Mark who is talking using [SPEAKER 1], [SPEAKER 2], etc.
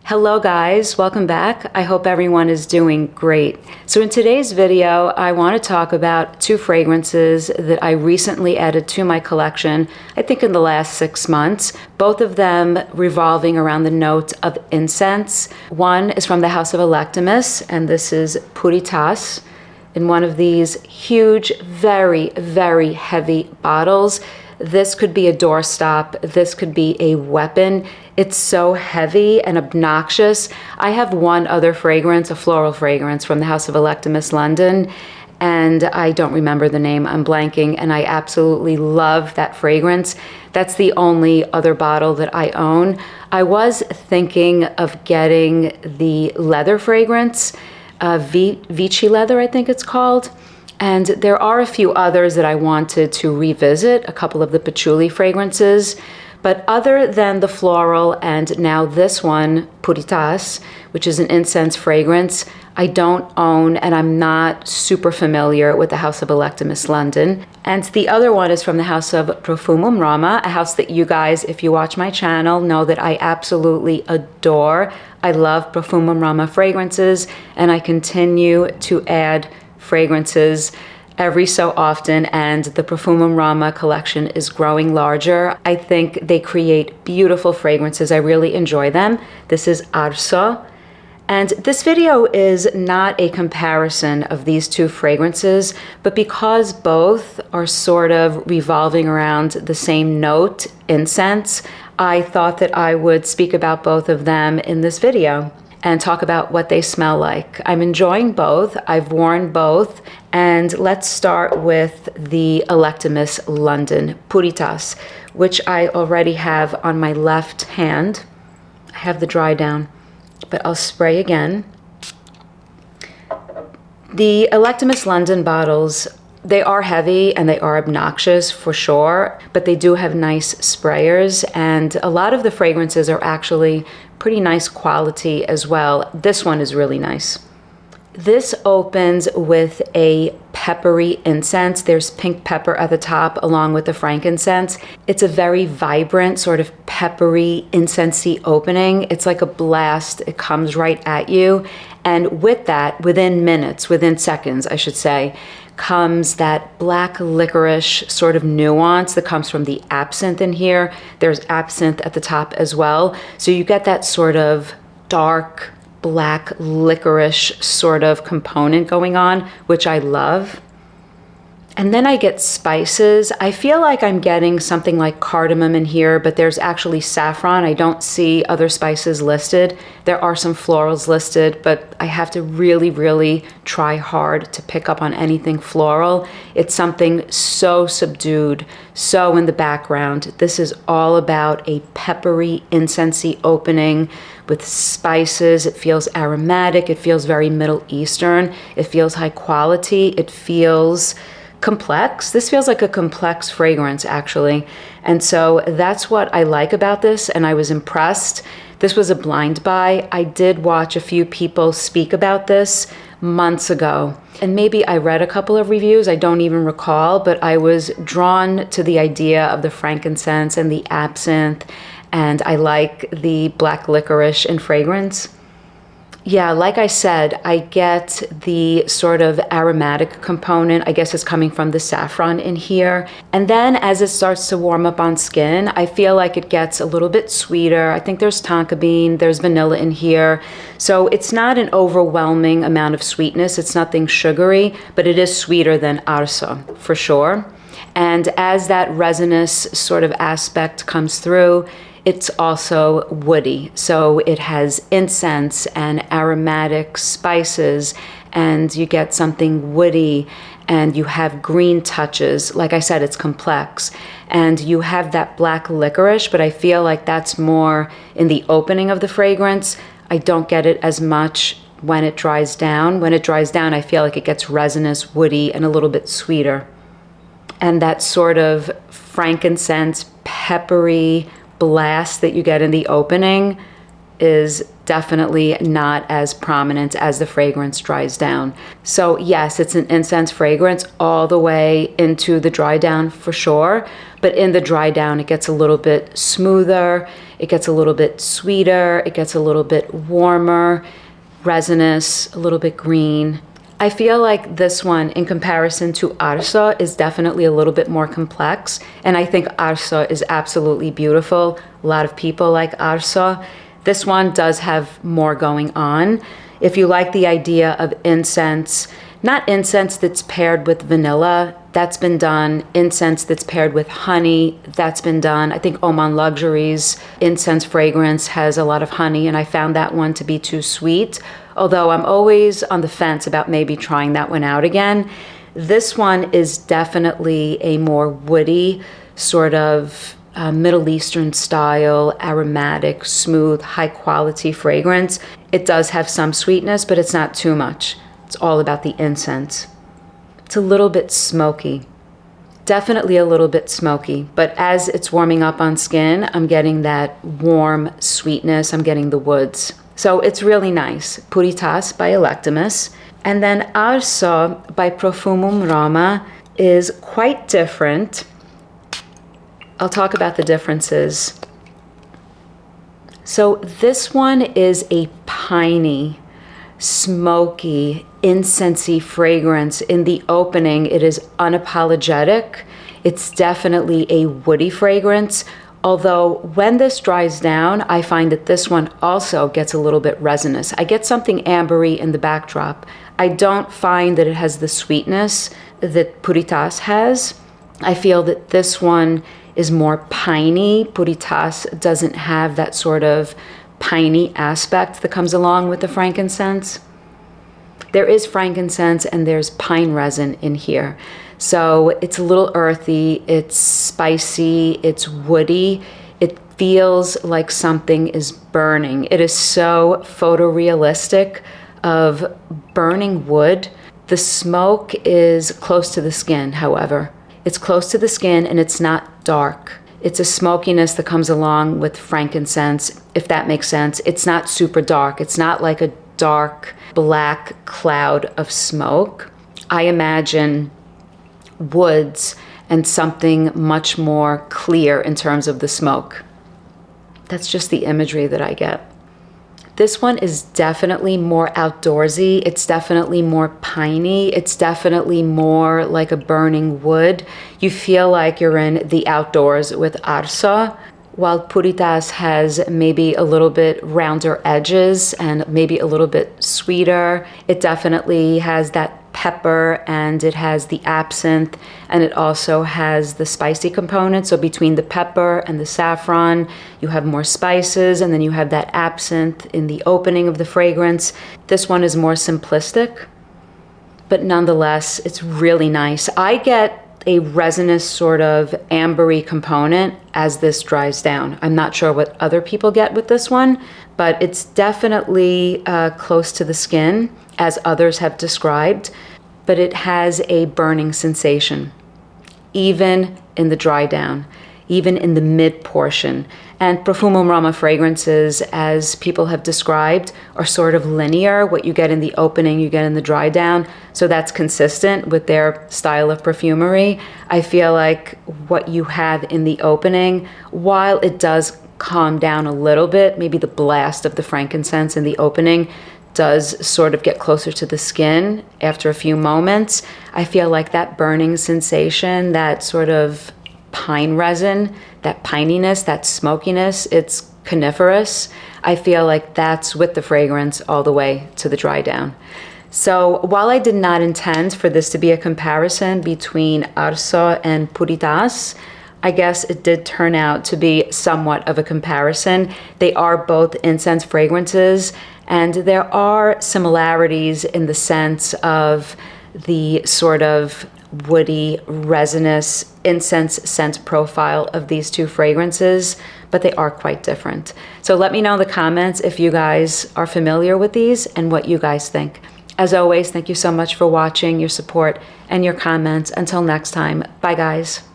[SPEAKER 1] Hello guys, welcome back. I hope everyone is doing great. So in today's video, I want to talk about two fragrances that I recently added to my collection, I think in the last 6 months, both of them revolving around the note of incense. One is from the house of Electimuss, and this is Puritas, in one of these huge, very, very heavy bottles. This could be a doorstop. This could be a weapon. It's so heavy and obnoxious. I have one other fragrance, a floral fragrance from the house of Electimuss, London, and I don't remember the name. I'm blanking, and I absolutely love that fragrance. That's the only other bottle that I own. I was thinking of getting the leather fragrance, Vichy leather, I think it's called. And there are a few others that I wanted to revisit, a couple of the patchouli fragrances. But other than the floral and now this one, Puritas, which is an incense fragrance, I don't own and I'm not super familiar with the house of Electimuss, London. And the other one is from the house of Profumum Roma, a house that you guys, if you watch my channel, know that I absolutely adore. I love Profumum Roma fragrances, and I continue to add fragrances every so often, and the Profumum Roma collection is growing larger. I think they create beautiful fragrances. I really enjoy them. This is Arso. And this video is not a comparison of these two fragrances, but because both are sort of revolving around the same note, incense, I thought that I would speak about both of them in this video and talk about what they smell like. I'm enjoying both. I've worn both. And let's start with the Electimuss London Puritas, which I already have on my left hand. I have the dry down, but I'll spray again. The Electimuss London bottles, they are heavy and they are obnoxious for sure, but they do have nice sprayers, and a lot of the fragrances are actually pretty nice quality as well. This one is really nice. This opens with a peppery incense. There's pink pepper at the top along with the frankincense. It's a very vibrant, sort of peppery, incensey opening. It's like a blast. It comes right at you. And with that, within minutes, within seconds, I should say, comes that black licorice sort of nuance that comes from the absinthe in here. There's absinthe at the top as well. So you get that sort of dark, black licorice sort of component going on, which I love. And then I get spices. I feel like I'm getting something like cardamom in here, but there's actually saffron. I don't see other spices listed. There are some florals listed, but I have to really, really try hard to pick up on anything floral. It's something so subdued, so in the background. This is all about a peppery, incensey opening with spices. It feels aromatic. It feels very Middle Eastern. It feels high quality. It feels complex. This feels like a complex fragrance, actually. And so that's what I like about this, and I was impressed. This was a blind buy. I did watch a few people speak about this months ago, and maybe I read a couple of reviews, I don't even recall, but I was drawn to the idea of the frankincense and the absinthe, and I like the black licorice in fragrance. Yeah, like I said, I get the sort of aromatic component. I guess it's coming from the saffron in here. And then as it starts to warm up on skin, I feel like it gets a little bit sweeter. I think there's tonka bean, there's vanilla in here. So it's not an overwhelming amount of sweetness. It's nothing sugary, but it is sweeter than Arso, for sure. And as that resinous sort of aspect comes through, it's also woody, so it has incense and aromatic spices, and you get something woody, and you have green touches. Like I said, it's complex, and you have that black licorice, but I feel like that's more in the opening of the fragrance. I don't get it as much when it dries down. When it dries down, I feel like it gets resinous, woody, and a little bit sweeter. And that sort of frankincense, peppery blast that you get in the opening, is definitely not as prominent as the fragrance dries down. So yes, it's an incense fragrance all the way into the dry down for sure, but in the dry down it gets a little bit smoother, it gets a little bit sweeter, it gets a little bit warmer, resinous, a little bit green. I feel like this one, in comparison to Arso, is definitely a little bit more complex, and I think Arso is absolutely beautiful. A lot of people like Arso. This one does have more going on. If you like the idea of incense, not incense that's paired with vanilla, that's been done. Incense that's paired with honey, that's been done. I think Oman Luxury's incense fragrance has a lot of honey, and I found that one to be too sweet. Although I'm always on the fence about maybe trying that one out again. This one is definitely a more woody, sort of Middle Eastern style, aromatic, smooth, high quality fragrance. It does have some sweetness, but it's not too much. It's all about the incense. It's a little bit smoky. Definitely a little bit smoky, but as it's warming up on skin, I'm getting that warm sweetness. I'm getting the woods. So it's really nice. Puritas by Electimuss. And then Arso by Profumum Roma is quite different. I'll talk about the differences. So this one is a piney, smoky, incensey fragrance. In the opening, it is unapologetic. It's definitely a woody fragrance. Although when this dries down, I find that this one also gets a little bit resinous. I get something ambery in the backdrop. I don't find that it has the sweetness that Puritas has. I feel that this one is more piney. Puritas doesn't have that sort of piney aspect that comes along with the frankincense. There is frankincense and there's pine resin in here. So it's a little earthy, it's spicy, it's woody. It feels like something is burning. It is so photorealistic of burning wood. The smoke is close to the skin, however. It's close to the skin and it's not dark. It's a smokiness that comes along with frankincense, if that makes sense. It's not super dark. It's not like a dark black cloud of smoke. I imagine woods and something much more clear in terms of the smoke. That's just the imagery that I get. This one is definitely more outdoorsy. It's definitely more piney. It's definitely more like a burning wood. You feel like you're in the outdoors with Arso, while Puritas has maybe a little bit rounder edges and maybe a little bit sweeter. It definitely has that pepper and it has the absinthe and it also has the spicy component. So between the pepper and the saffron, you have more spices and then you have that absinthe in the opening of the fragrance. This one is more simplistic, but nonetheless, it's really nice. I get a resinous sort of ambery component as this dries down. I'm not sure what other people get with this one, but it's definitely close to the skin, as others have described, but it has a burning sensation, even in the dry down, even in the mid portion. And Profumum Roma fragrances, as people have described, are sort of linear. What you get in the opening, you get in the dry down. So that's consistent with their style of perfumery. I feel like what you have in the opening, while it does calm down a little bit, maybe the blast of the frankincense in the opening does sort of get closer to the skin after a few moments. I feel like that burning sensation, that sort of pine resin, that pininess, that smokiness, it's coniferous. I feel like that's with the fragrance all the way to the dry down. So while I did not intend for this to be a comparison between Arso and Puritas, I guess it did turn out to be somewhat of a comparison. They are both incense fragrances, and there are similarities in the sense of the sort of woody, resinous incense scent profile of these two fragrances, but they are quite different. So let me know in the comments if you guys are familiar with these and what you guys think. As always, thank you so much for watching, your support, and your comments. Until next time, bye guys.